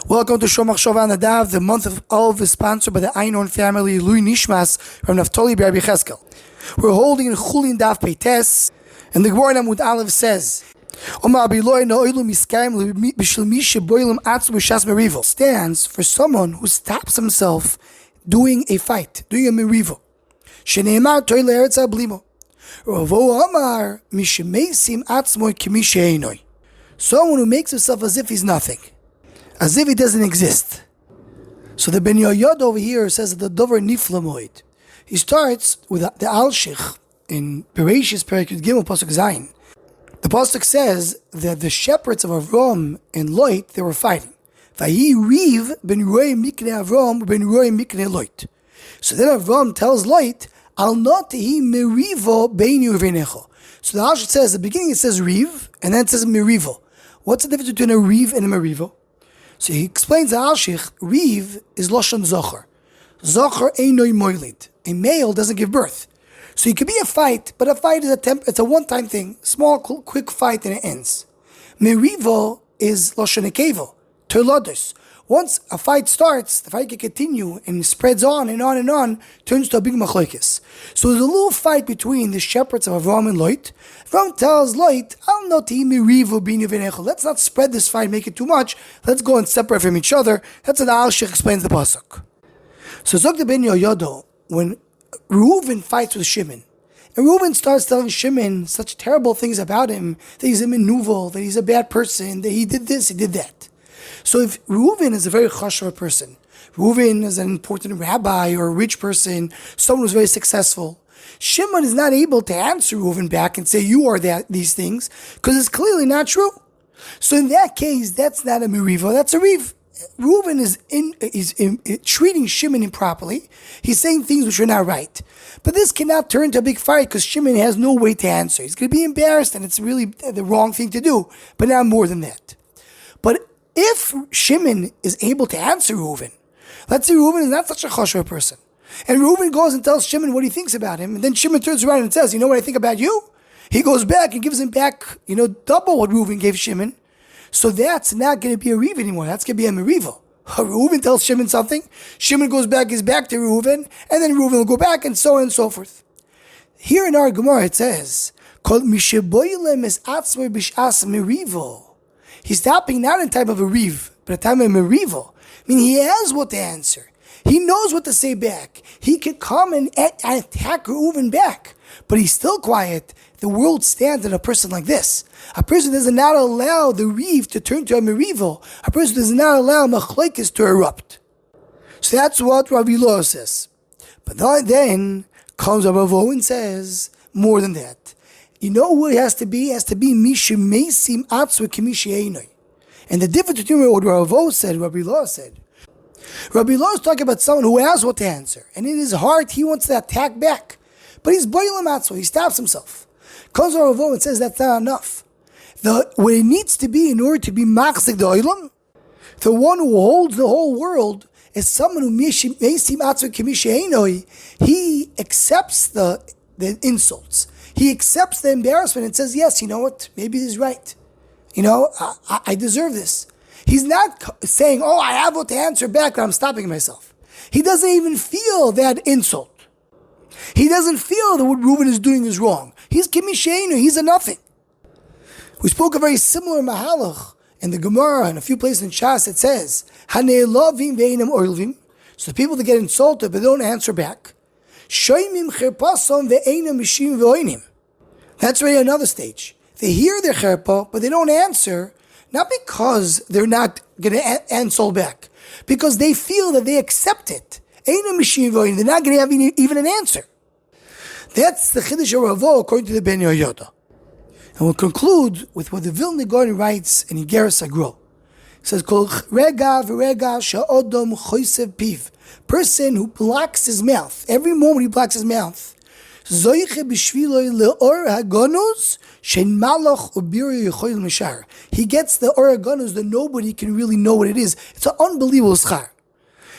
Welcome to Shomach Shovan Nadav. The month of Elv is sponsored by the Einon family, Lui Nishmas, from Naftali Rabbi Cheskel. We're holding in Chulin Daf Peites, and the Gemara Amud Aleph says, stands for someone who stops himself doing a fight, doing a merivo. Someone who makes himself as if he's nothing, as if he doesn't exist. So the Ben Yehoyadah over here says that the Dover Niflamoid. He starts with the Alshich in Bereshis Perek Yud Gimel Pasuk Zayin. The Pasuk says that the shepherds of Avram and Lot, they were fighting. Vayi Riv ben Roy Mikne Avram ben Roy Mikne Lot. So then Avram tells Lot, Al notihi merivo beinu v'necho. So the Alshich says, at the beginning it says Riv, and then it says merivo. What's the difference between a Riv and a merivo? So he explains the Alshich, Riv is Lashon Zocher. Zocher einoi moilid. A male doesn't give birth. So it could be a fight, but a fight is it's a one-time thing. Small, quick fight and it ends. Merivo is Lashon Nekevo, Toilodos. Once a fight starts, the fight can continue and spreads on and on and on, turns to a big machlokes. So there's a little fight between the shepherds of Avram and Lot. Avram tells Lot, let's not spread this fight, make it too much. Let's go and separate from each other. That's what Al-Sheikh explains the pasuk. So Zog the Ben Yehoyadah, when Reuven fights with Shimon, and Reuven starts telling Shimon such terrible things about him, that he's a menuvel, that he's a bad person, that he did this, he did that. So if Reuven is a very chashuv person, Reuven is an important rabbi or a rich person, someone who's very successful, Shimon is not able to answer Reuven back and say, you are these things, because it's clearly not true. So in that case, that's not a merivo, that's a riv. Reuven is treating Shimon improperly. He's saying things which are not right. But this cannot turn to a big fight because Shimon has no way to answer. He's going to be embarrassed and it's really the wrong thing to do, but not more than that. But if Shimon is able to answer Reuven, let's say Reuven is not such a chashuv person, and Reuven goes and tells Shimon what he thinks about him, and then Shimon turns around and says, you know what I think about you? He goes back and gives him back, double what Reuven gave Shimon. So that's not going to be a riv anymore. That's going to be a merivo. Reuven tells Shimon something, Shimon goes back, is back to Reuven, and then Reuven will go back, and so on and so forth. Here in our Gemara it says, "Kol misheboilem es atzmei b'shas merivo." He's stopping not in time of a riv, but a time of a merivo. I mean, he has what to answer. He knows what to say back. He can come and attack Reuven back, but he's still quiet. The world stands in a person like this. A person does not allow the riv to turn to a merivo. A person does not allow machlokes to erupt. So that's what Rabbi Yehoyadah says. But then comes Rabbi Yehoyadah and says more than that. You know who it has to be? It has to be Misha Mesim Atzwa Kemishi Einoi. And the difference between what Rabbi Yehoyadah said, Rabbi Yehoyadah said. Rabbi Yehoyadah is talking about someone who has what to answer. And in his heart, he wants to attack back. But he's Boilam Atzwa, he stops himself. Comes Rabbi Yehoyadah and says that's not enough. What it needs to be in order to be Machzik the Olam, the one who holds the whole world, is someone who Mesim Atzwa Kemishi Einoi. He accepts the insults. He accepts the embarrassment and says, yes, you know what, maybe he's right. I deserve this. He's not saying, I have what to answer back, but I'm stopping myself. He doesn't even feel that insult. He doesn't feel that what Reuven is doing is wrong. He's Kimishenu, he's a nothing. We spoke a very similar mahalach in the Gemara and a few places in Pshat. It says, Hane'elavim ve'inam oilvim. So the people that get insulted but they don't answer back. Shoymim cherpasom ve'einam mishim ve'oinim. That's already another stage. They hear their cherpa, but they don't answer, not because they're not going to answer back, because they feel that they accept it. Einam mishim ve'oinim. They're not going to have even an answer. That's the Chiddush of Rav according to the Ben Yehoyadah. And we'll conclude with what the Vilna Gaon writes in Igeres Agro. It says, Kol rega v'rega sha'odom choisev piv. Person who blocks his mouth. Every moment he blocks his mouth. Zoiche b'shviloi le'or hagonus shein malach ubiri yichoyil mishar. He gets the or hagonus that nobody can really know what it is. It's an unbelievable schar.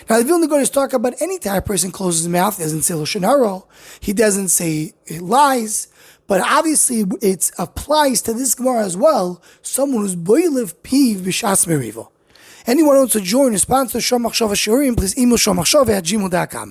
Now the Vilna Gaon is talking about any time a person closes his mouth. He doesn't say lashon hara. He doesn't say lies. But obviously it applies to this Gemara as well. Someone who's boilev piv b'shas merivo. Anyone who wants to join or sponsor Shom Machshava Shiurim, please email shommachshava@gmail.com.